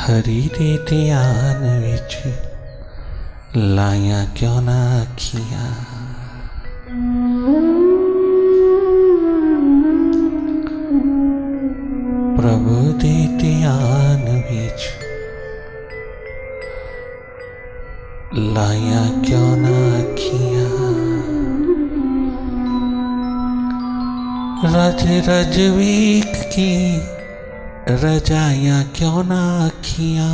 हरी दे ध्यान विच लाया क्यों ना अखियां। प्रभु दे ध्यान विच लाया क्यों ना अखियां। रज रज वेख के रजाया क्यों ना अखियां।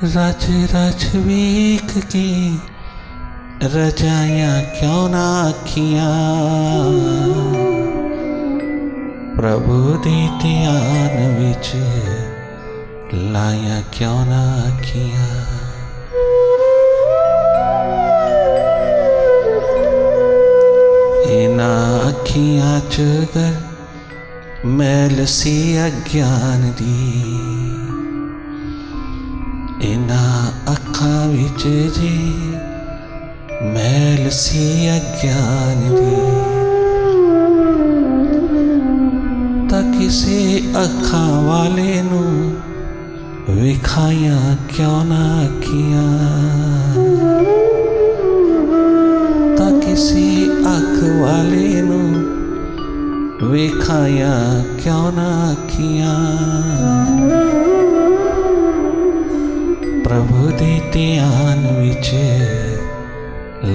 रज रज वेख के रजाया क्यों ना अखियां। प्रभु दे ध्यान विच लाया क्यों ना अखियां। इना अखियां च गर मैल सी अज्ञान दी। इना अखां विच जे मैल सी अज्ञान दी। तां किसे अखां वाले नू विखाया क्यों ना अखियां। तां किसे अख वाले नू विखाया क्यों ना अखियां। प्रभु दे ध्यान विच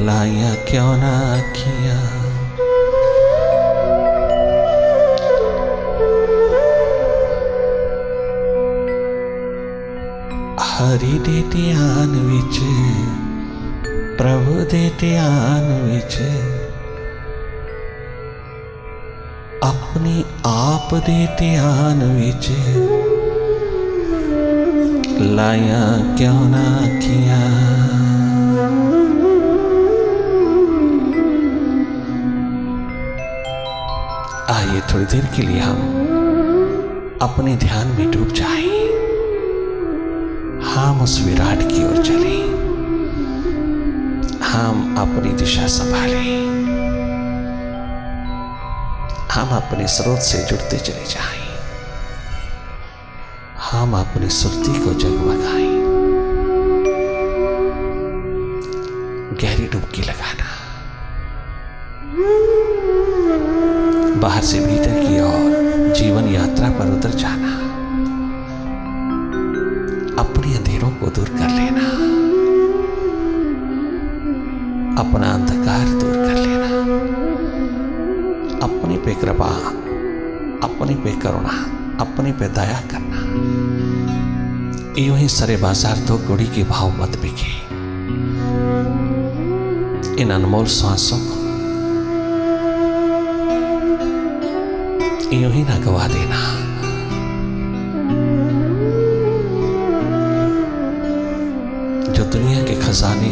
लाया क्यों ना अखियां। हरि दे ध्यान विच प्रभु दे ध्यान विच अपने आप दे ध्यान विच लाया क्यों ना अखियां। आइए थोड़ी देर के लिए हम अपने ध्यान में डूब जाएं। हम उस विराट की ओर चलें। हम अपनी दिशा संभालें। हम अपने स्रोत से जुड़ते चले जाएं। हम अपनी सुरती को जगमगाएं। गहरी डुबकी लगाना, बाहर से भीतर की ओर जीवन यात्रा पर उतर जाना, अपने अंधेरों को दूर कर लेना, अपना अंधकार दूर कर लेना, अपने पे कृपा, अपने पे करुणा, अपने पे दया करना। यूं ही सरे बाजार तो गुड़ी के भाव मत बिके। इन अनमोल सांसों को यूं ही ना गवा देना। जो दुनिया के खजाने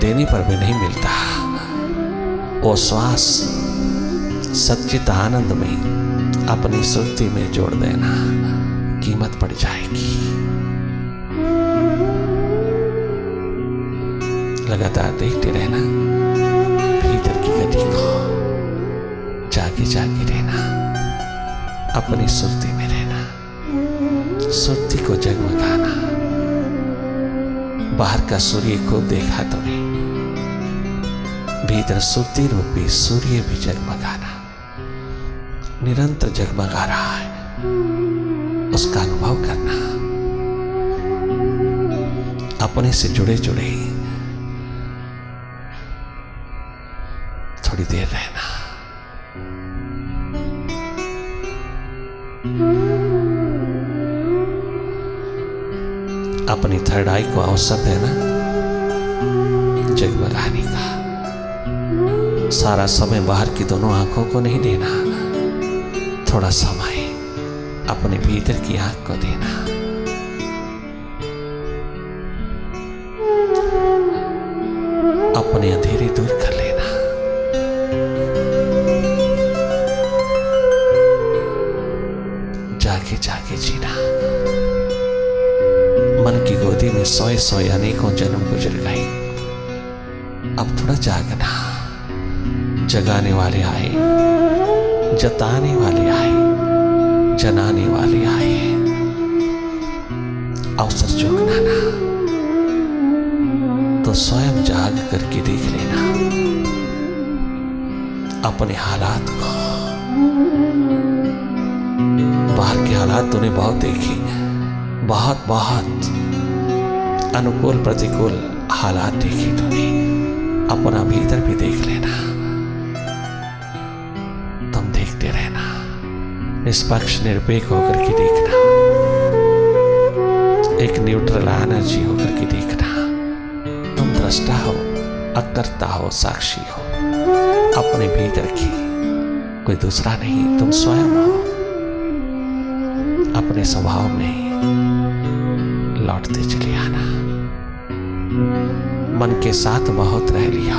देने पर भी नहीं मिलता, वो श्वास सच्चित आनंद में अपनी सुरती में जोड़ देना। कीमत पड़ जाएगी। लगातार देखते रहना भीतर की गति को। जागे जागे रहना, अपनी सुरती में रहना, सुरती को जगमगाना। बाहर का सूर्य को देखा तो नहीं, भीतर सुरती रूपी सूर्य भी जगमगाना, निरंतर जगमगा रहा है, उसका अनुभव करना। अपने से जुड़े जुड़े थोड़ी देर रहना। अपनी थर्ड आई को अवसर देना जगमगाने का। सारा समय बाहर की दोनों आंखों को नहीं देना, थोड़ा समय अपने भीतर की आंख को देना। अपने अंधेरे दूर कर लेना। जागे जागे जीना। मन की गोदी में सोए सोए अनेकों जन्म गुजर गए। अब थोड़ा जागना। जगाने वाले आए, जताने वाले आए, जनाने वाले आए, अवसर चूकना ना, तो स्वयं जाग करके देख लेना अपने हालात को। बाहर के हालात तूने बहुत देखे, बहुत बहुत अनुकूल प्रतिकूल हालात देखे तूने, अपना भीतर भी देख लेना। तुम देखते रहना, निष्पक्ष निरपेक्ष होकर के देखना, एक न्यूट्रल एनर्जी होकर के देखना। तुम दृष्टा हो, अकर्ता हो, साक्षी हो अपने भीतर की, कोई दूसरा नहीं, तुम स्वयं हो। अपने स्वभाव में लौटते चले आना। मन के साथ बहुत रह लिया,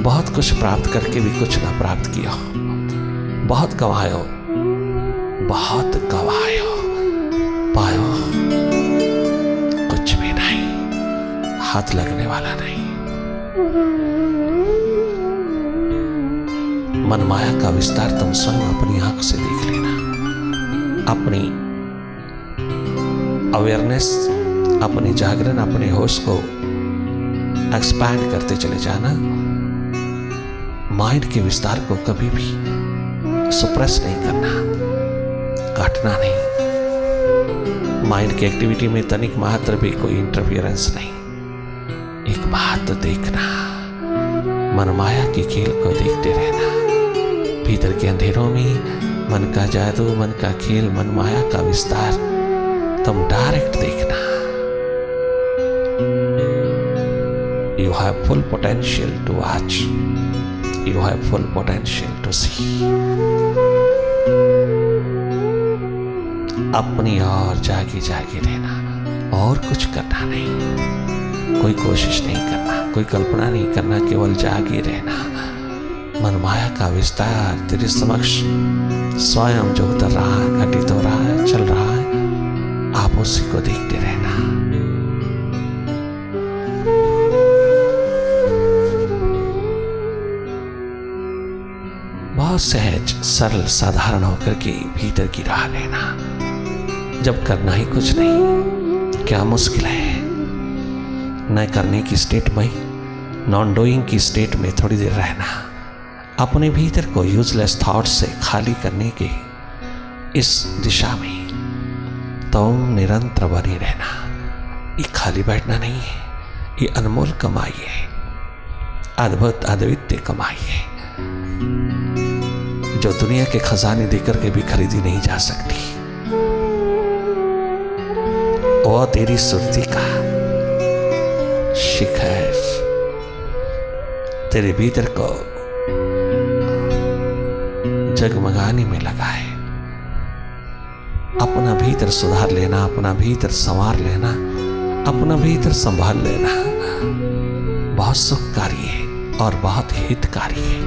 बहुत कुछ प्राप्त करके भी कुछ ना प्राप्त किया, बहुत गवायो, बहुत गवायो, पायो कुछ भी नहीं, हाथ लगने वाला नहीं। मनमाया का विस्तार तुम स्वयं अपनी आंख से देख लेना। अपनी अवेयरनेस, अपनी जागरण, अपने होश को एक्सपैंड करते चले जाना। माइंड के विस्तार को कभी भी सुप्रेस नहीं करना, काटना नहीं। माइंड की एक्टिविटी में तनिक मात्र भी कोई इंटरफियरेंस नहीं। एक बात तो देखना, मनमाया के खेल को देखते रहना। भीतर के अंधेरों में मन का जादू, मन का खेल, मनमाया का विस्तार तुम डायरेक्ट देखना। You have full potential to watch. You have full potential to see. अपनी और जागी जागी रहना, और कुछ करना नहीं, कोई कोशिश नहीं करना, कोई कल्पना नहीं करना, केवल जागी रहना। मनमाया का विस्तार तेरे समक्ष स्वयं जो उतर रहा है, घटित हो रहा है, चल रहा है, आप उसी को देखते रहना। बहुत सहज, सरल, साधारण होकर के भीतर की राह लेना। जब करना ही कुछ नहीं, क्या मुश्किल है। न करने की स्टेट में, नॉन डूइंग की स्टेट में थोड़ी देर रहना। अपने भीतर को यूजलेस थॉट से खाली करने के इस दिशा में तुम निरंतर बने रहना। ये खाली बैठना नहीं है, ये अनमोल कमाई है, अद्भुत अद्वितीय कमाई है, जो दुनिया के खजाने देकर के भी खरीदी नहीं जा सकती। वो तेरी सुरती का शिखर तेरे भीतर को जगमगाने में लगा है। अपना भीतर सुधार लेना, अपना भीतर संवार लेना, अपना भीतर संभाल लेना बहुत सुखकारी है और बहुत हितकारी है।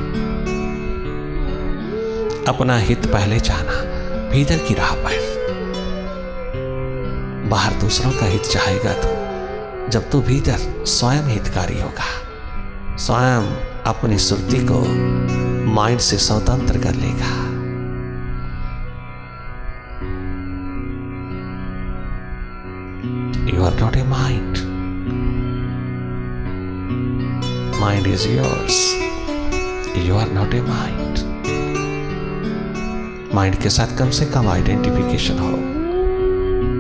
अपना हित पहले जाना भीतर की राह पर। बाहर दूसरों का हित चाहेगा तो जब तू भीतर स्वयं हितकारी होगा, स्वयं अपनी सुरती को माइंड से स्वतंत्र कर लेगा। You are not a mind. Mind is yours. You are not a mind. Mind के साथ कम से कम आइडेंटिफिकेशन हो,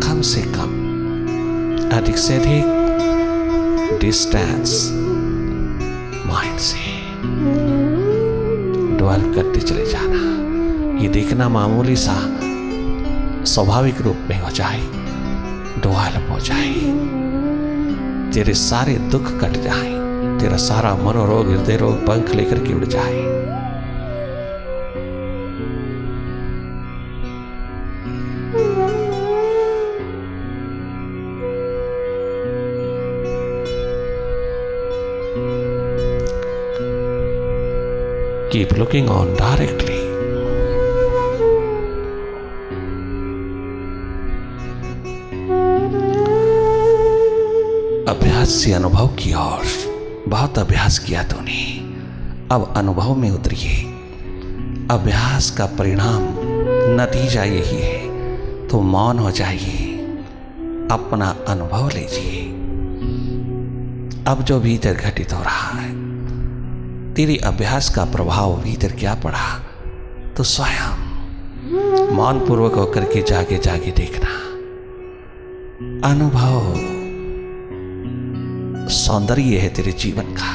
कम से कम, अधिक से अधिक डिस्टेंस माइंड से डेवलप करते चले जाना। ये देखना मामूली सा स्वाभाविक रूप में हो जाए, डेवलप हो जाए, तेरे सारे दुख कट जाए, तेरा सारा मनोरोग, हृदय रोग पंख लेकर के उड़ जाए। Keep looking on directly. अभ्यास से अनुभव की ओर, बहुत अभ्यास किया तूने, अब अनुभव में उतरिए। अभ्यास का परिणाम, नतीजा यही है। तो मौन हो जाइए, अपना अनुभव लीजिए। अब जो भीतर घटित हो रहा है, तेरी अभ्यास का प्रभाव भीतर क्या पड़ा, तो स्वयं मौन पूर्वक होकर के जागे जागे देखना। अनुभव सौंदर्य है तेरे जीवन का,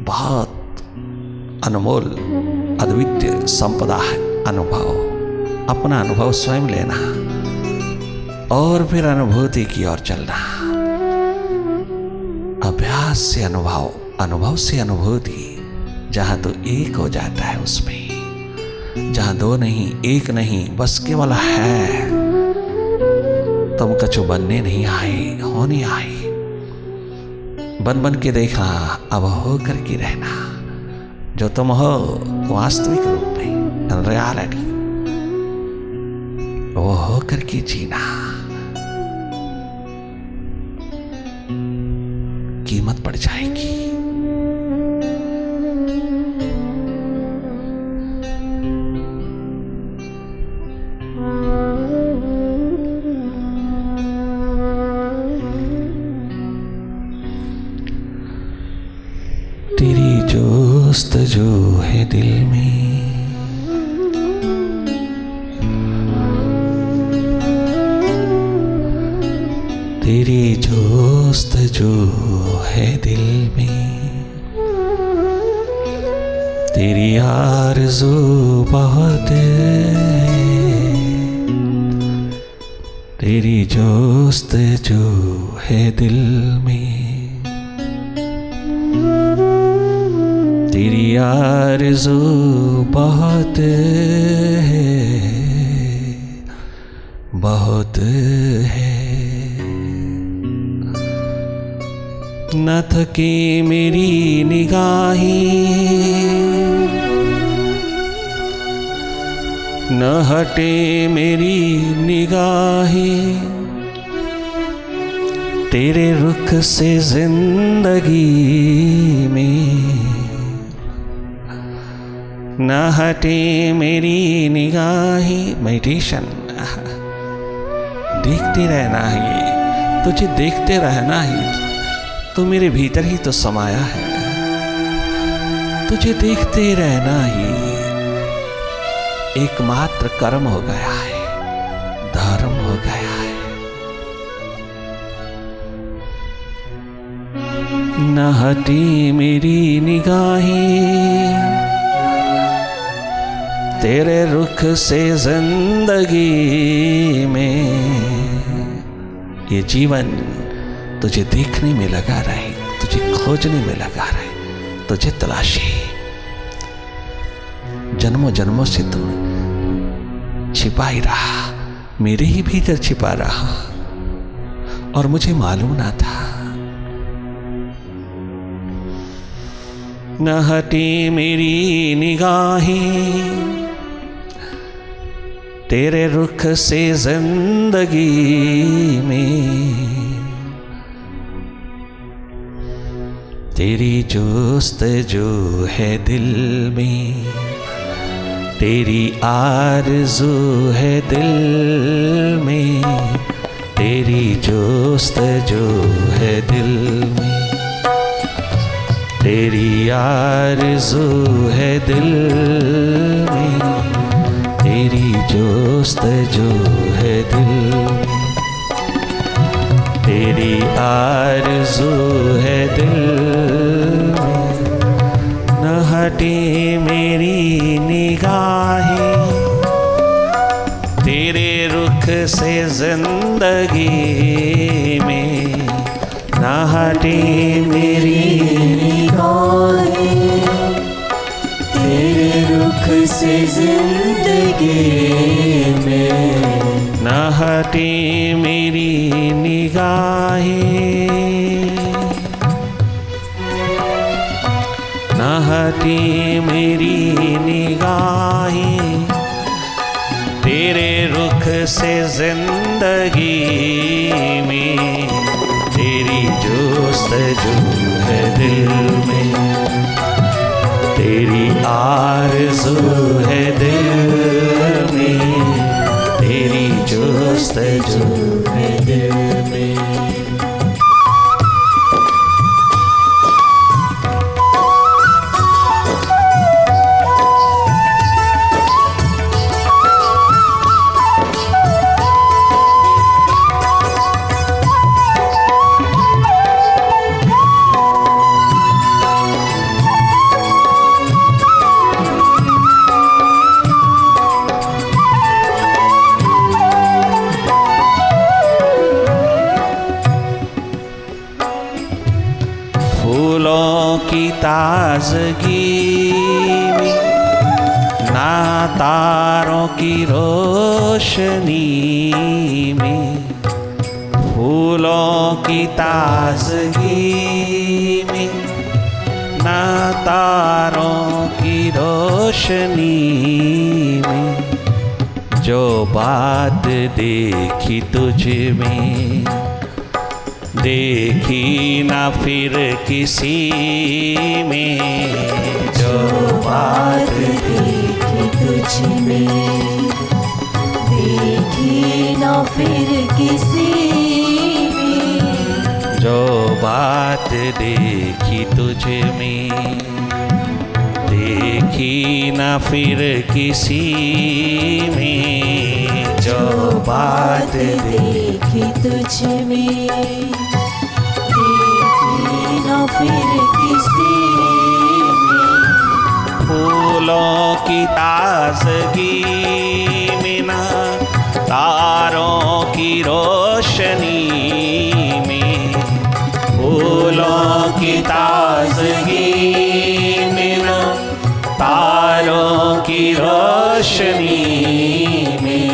बहुत अनमोल अद्वितीय संपदा है अनुभव। अपना अनुभव स्वयं लेना और फिर अनुभूति की ओर चलना। अभ्यास से अनुभव, अनुभव से अनुभूति। जहां तो एक हो जाता है उसमें, जहां दो नहीं, एक नहीं, बस केवल है। तुम कछु बनने नहीं आए, होने आए। बन बन के देखना, अब हो करके रहना। जो तुम हो वास्तविक रूप में, रियलिटी, वो हो करके जीना। कीमत बढ़ जाएगी। तेरी जोस्त जो है दिल में, तेरी जोस्त जो है दिल में, तेरी आरज़ू बहुत है। तेरी जोस्त जो है दिल में, तेरी आरज़ू बहुत है, बहुत है। न थके मेरी निगाहें, न हटे मेरी निगाहें तेरे रुख से जिंदगी में। न हटे मेरी निगाहें। मेडिटेशन, देखते रहना ही, तुझे देखते रहना ही। तू मेरे भीतर ही तो समाया है, तुझे देखते रहना ही एकमात्र कर्म हो गया है, धर्म हो गया है। न हटी मेरी निगाहें तेरे रुख से जिंदगी में। ये जीवन तुझे देखने में लगा रहे, तुझे खोजने में लगा रहे, तुझे तलाशे। जन्मों जन्मों से तू छिपा ही रहा, मेरे ही भीतर छिपा रहा और मुझे मालूम ना था। न हटी मेरी निगाहें तेरे रुख से जिंदगी में। तेरी जोस्त जो है दिल में, तेरी आरज़ू है दिल में। तेरी जोस्त जो है दिल में, तेरी आरज़ू है दिल में। तेरी जोस्त जो है दिल में, तेरी आरज़ू है दिल में। न हटे मेरी निगाहें तेरे रुख से जिंदगी में। न हटे मेरी निगाहें तेरे रुख से जिंदगी में। न हटे मेरी निगाहें, न हटे मेरी निगाहें तेरे रुख से जिंदगी में। तेरी जोस्त जो है दिल में, तेरी तेरी आरज़ू है दिल में, तेरी जुस्तजू है दिल में। फूलों की ताजगी में, ना तारों की रोशनी में, फूलों की ताजगी में, ना तारों की रोशनी में, जो बात देखी तुझ में देखी ना फिर किसी में, जो बात देखी तुझ में देखी ना फिर किसी में, जो बात देखी तुझ में देखी ना फिर किसी में, जो बात देखी तुझ में देखी ना फिर किसी में, फूलों की ताजगी में, ना तारों की रोशनी में, फूलों की ताजगी में, ना तारों की रोशनी में,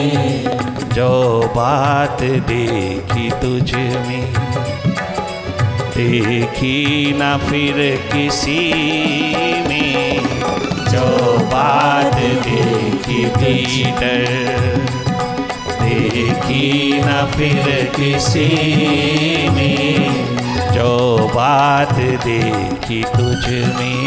जो बात देखी तुझ में देखी ना फिर किसी में, जो बात देखी भीतर देखी ना फिर किसी में, जो बात देखी तुझ में।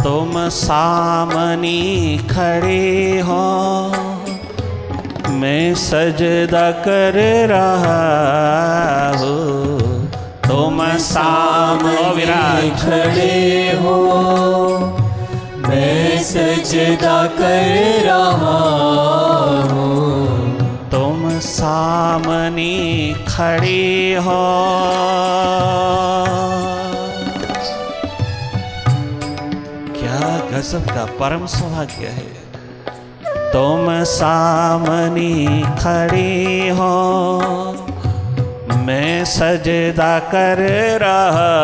तुम सामने खड़े हो, मैं सजदा कर रहा हूँ। तुम सामने खड़े हो, मैं सजदा कर रहा हूँ। तुम सामने खड़े हो, गजब का परम सौभाग्य है। तुम सामने खड़े हो, मैं सजदा कर रहा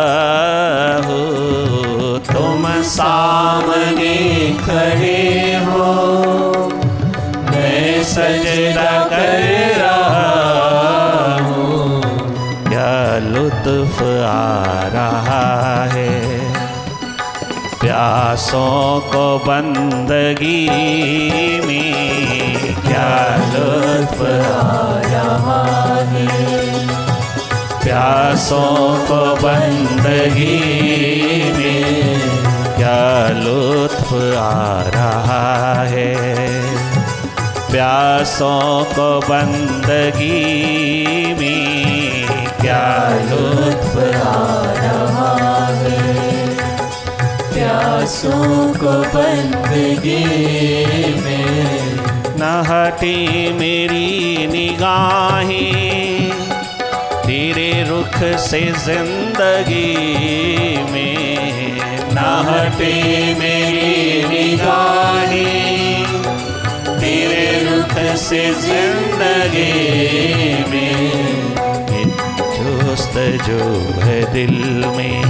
हूँ। तुम सामने खड़े हो, मैं सजदा कर रहा हूँ। क्या लुत्फ आ रहा है प्यासों को बंदगी में, क्या लुत्फ आ रहा है प्यासों को बंदगी में, क्या लुत्फ आ रहा है प्यासों को बंदगी में, क्या लुत्फ आ रहा है प्यासों को बंदगी में। न हटी मेरी निगाहें तेरे रुख से जिंदगी में, न हटी मेरी निगाहें तेरे रुख से जिंदगी में। जुस्तजू है दिल में,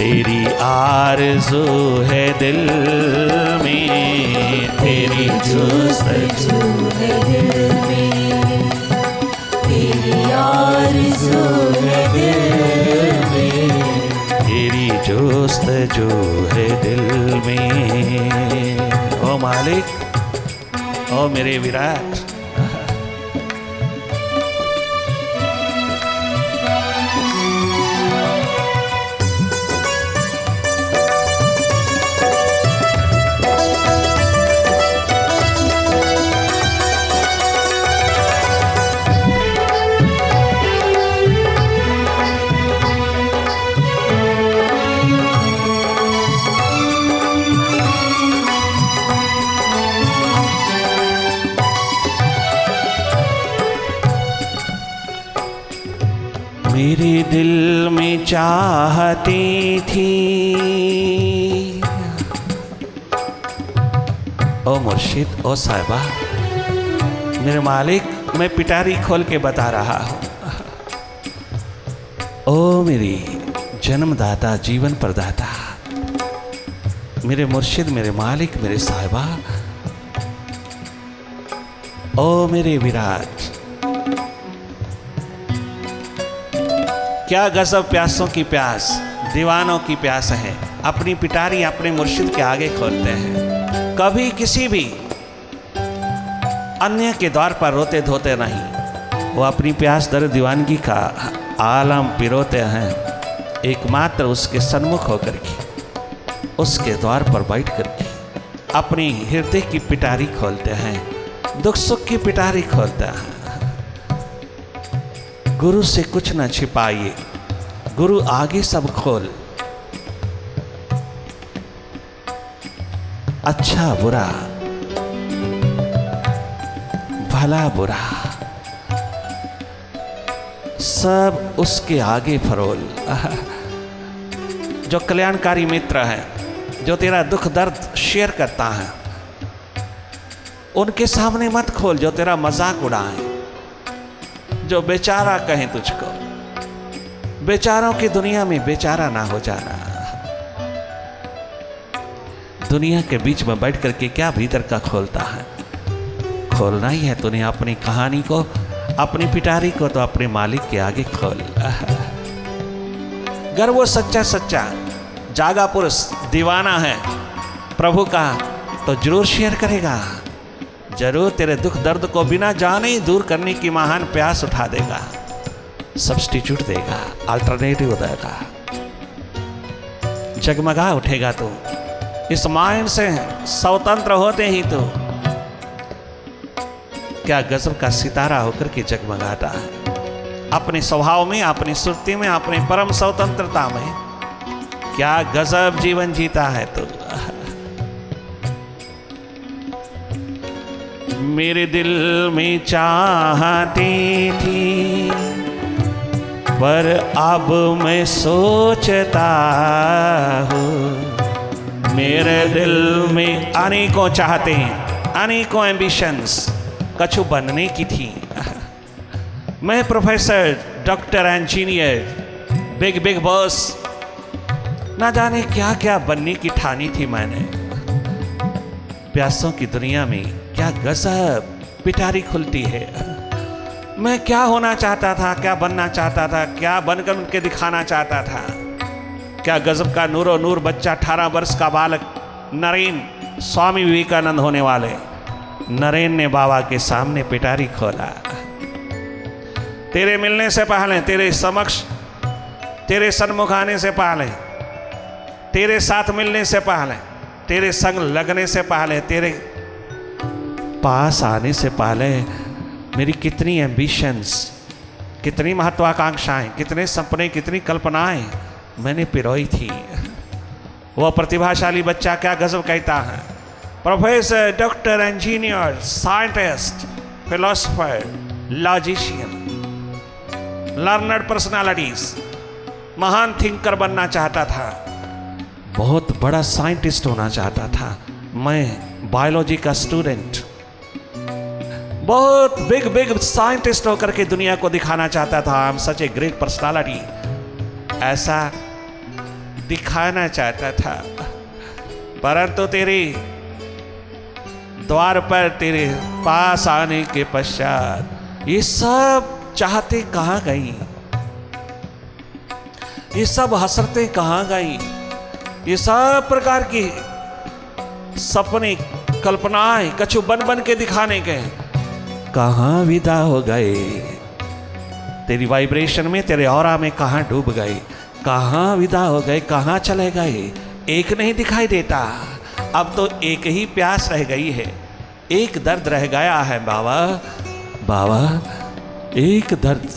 तेरी आरज़ू है दिल में, तेरी जोस्तजू है दिल में, तेरी आरज़ू है दिल में, तेरी जोस्तजू है दिल में। ओ मालिक, ओ मेरे विराट, मेरे दिल में चाहती थी। ओ मुर्शिद, ओ साहिबा, मेरे मालिक, मैं पिटारी खोल के बता रहा हूँ। ओ मेरी जन्मदाता, जीवन प्रदाता, मेरे मुर्शिद, मेरे मालिक, मेरे साहिबा, ओ मेरे विराट, क्या गजब प्यासों की प्यास, दीवानों की प्यास है। अपनी पिटारी अपने मुर्शिद के आगे खोलते हैं। कभी किसी भी अन्य के द्वार पर रोते धोते नहीं, वो अपनी प्यास दर दीवानगी का आलम पिरोते हैं एकमात्र उसके सन्मुख होकर के, उसके द्वार पर बैठ करके अपनी हृदय की पिटारी खोलते हैं, दुख सुख की पिटारी खोलते हैं। गुरु से कुछ न छिपाइए, गुरु आगे सब खोल। अच्छा बुरा, भला बुरा, सब उसके आगे फरोल। जो कल्याणकारी मित्र है, जो तेरा दुख दर्द शेयर करता है, उनके सामने मत खोल जो तेरा मजाक उड़ाए, जो बेचारा कहें तुझको। बेचारों की दुनिया में बेचारा ना हो जाना। दुनिया के बीच में बैठ करके क्या भीतर का खोलता है? खोलना ही है तूने अपनी कहानी को, अपनी पिटारी को, तो अपने मालिक के आगे खोल। अगर वो सच्चा सच्चा जागा पुरुष दीवाना है प्रभु का, तो जरूर शेयर करेगा, जरूर तेरे दुख दर्द को बिना जाने ही दूर करने की महान प्यास उठा देगा, सब्स्टिट्यूट देगा, अल्टरनेटिव देगा। जगमगा उठेगा तू इस माइंड से स्वतंत्र होते ही तो। क्या गजब का सितारा होकर के जगमगाता है अपने स्वभाव में, अपनी सुरती में, अपने परम स्वतंत्रता में। क्या गजब जीवन जीता है तू। मेरे दिल में चाहती थी, पर अब मैं सोचता हूँ। मेरे दिल में अनेकों चाहते हैं, अनेकों एम्बिशंस कछु बनने की थी। मैं professor, doctor, engineer, big big boss, ना जाने क्या क्या बनने की ठानी थी मैंने। प्यासों की दुनिया में क्या गजब पिटारी खुलती है। मैं क्या होना चाहता था, क्या बनना चाहता था, क्या बनकर उनके दिखाना चाहता था। क्या गजब का नूरो नूर बच्चा, 18 वर्ष का बालक नरेन, स्वामी विवेकानंद होने वाले नरेन ने बाबा के सामने पिटारी खोला। तेरे मिलने से पहले, तेरे समक्ष, तेरे सन्मुख आने से पहले, तेरे साथ मिलने से पहले, तेरे संग लगने से पहले, तेरे पास आने से पहले मेरी कितनी एम्बिशंस, कितनी महत्वाकांक्षाएं, कितने सपने, कितनी कल्पनाएं मैंने पिरोई थी। वह प्रतिभाशाली बच्चा क्या गजब कहता है। Professor, doctor, engineer, scientist, philosopher, logician, learned personalities, महान थिंकर बनना चाहता था, बहुत बड़ा साइंटिस्ट होना चाहता था। मैं बायोलॉजी का स्टूडेंट, बहुत बिग बिग साइंटिस्ट होकर के दुनिया को दिखाना चाहता था। I am such a great personality. ऐसा दिखाना चाहता था, परंतु तेरे द्वार पर तेरे पास आने के पश्चात ये सब चाहते कहाँ गई, ये सब हसरतें कहाँ गई, ये सब प्रकार की सपने कल्पनाएं कछु बन बन के दिखाने के कहाँ विदा हो गए, तेरी वाइब्रेशन में तेरे ऑरा में कहाँ डूब गए, कहाँ विदा हो गए, कहाँ चले गए, एक नहीं दिखाई देता। अब तो एक ही प्यास रह गई है, एक दर्द रह गया है बाबा, बाबा एक दर्द,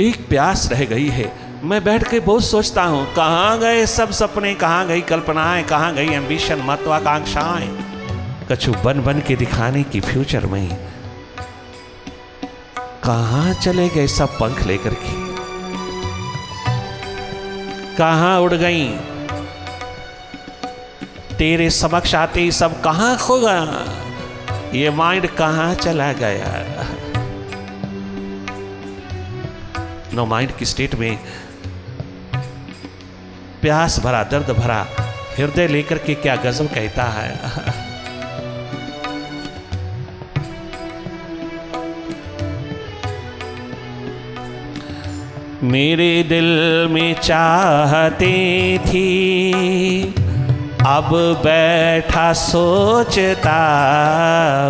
एक प्यास रह गई है। मैं बैठ के बहुत सोचता हूँ कहाँ गए सब सपने, कहाँ गई कल्पनाएं, कहाँ गई एम्बिशन महत्वाकांक्षाएं, कछु बन बन के दिखाने की फ्यूचर में कहाँ चले गए सब पंख लेकर के, कहाँ उड़ गई, तेरे समक्ष आते ही सब कहाँ खो गया, ये माइंड कहाँ चला गया। नो माइंड की स्टेट में प्यास भरा दर्द भरा हृदय लेकर के क्या गजब कहता है। मेरे दिल में चाहते थी, अब बैठा सोचता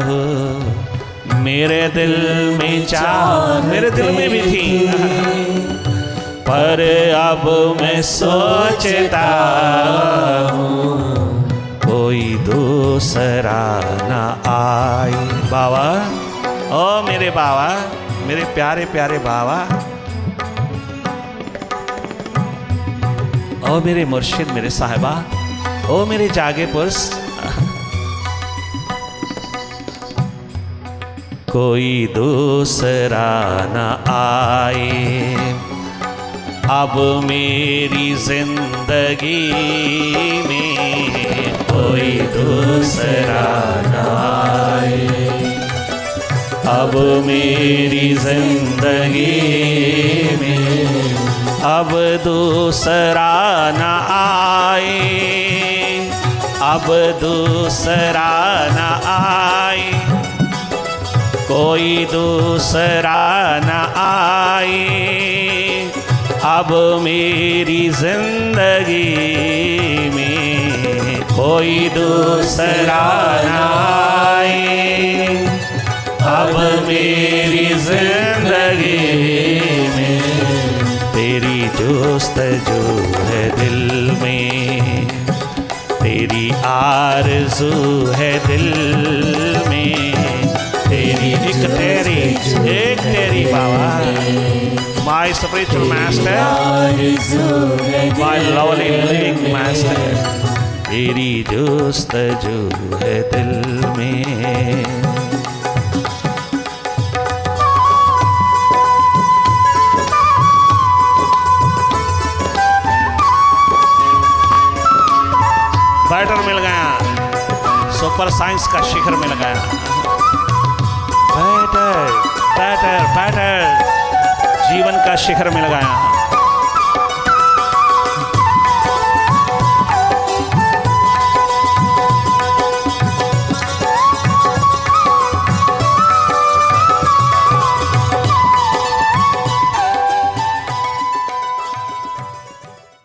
हूँ, मेरे दिल में मेरे दिल में भी थी, पर अब मैं सोचता हूँ कोई दूसरा ना आए। बाबा, ओ मेरे बाबा, मेरे प्यारे प्यारे बाबा, ओ मेरे मुर्शिद, मेरे साहिबा, ओ मेरे जागे पुरुष, कोई दूसरा न आए अब मेरी जिंदगी में, कोई दूसरा न आए अब मेरी जिंदगी में, अब दूसरा न आए, अब दूसरा न आए, कोई दूसरा न आए अब मेरी जिंदगी में, कोई दूसरा न आए अब मेरी जिंदगी में, तेरी जोस्तजू है दिल में, तेरी आरज़ू है दिल में, तेरी एक तेरी बाबा, my spiritual master, my lovely living master, तेरी जोस्तजू है दिल में। बैटर मिल गया, सुपर साइंस का शिखर मिल गया, बैटर बैटर बैटर जीवन का शिखर मिल गया।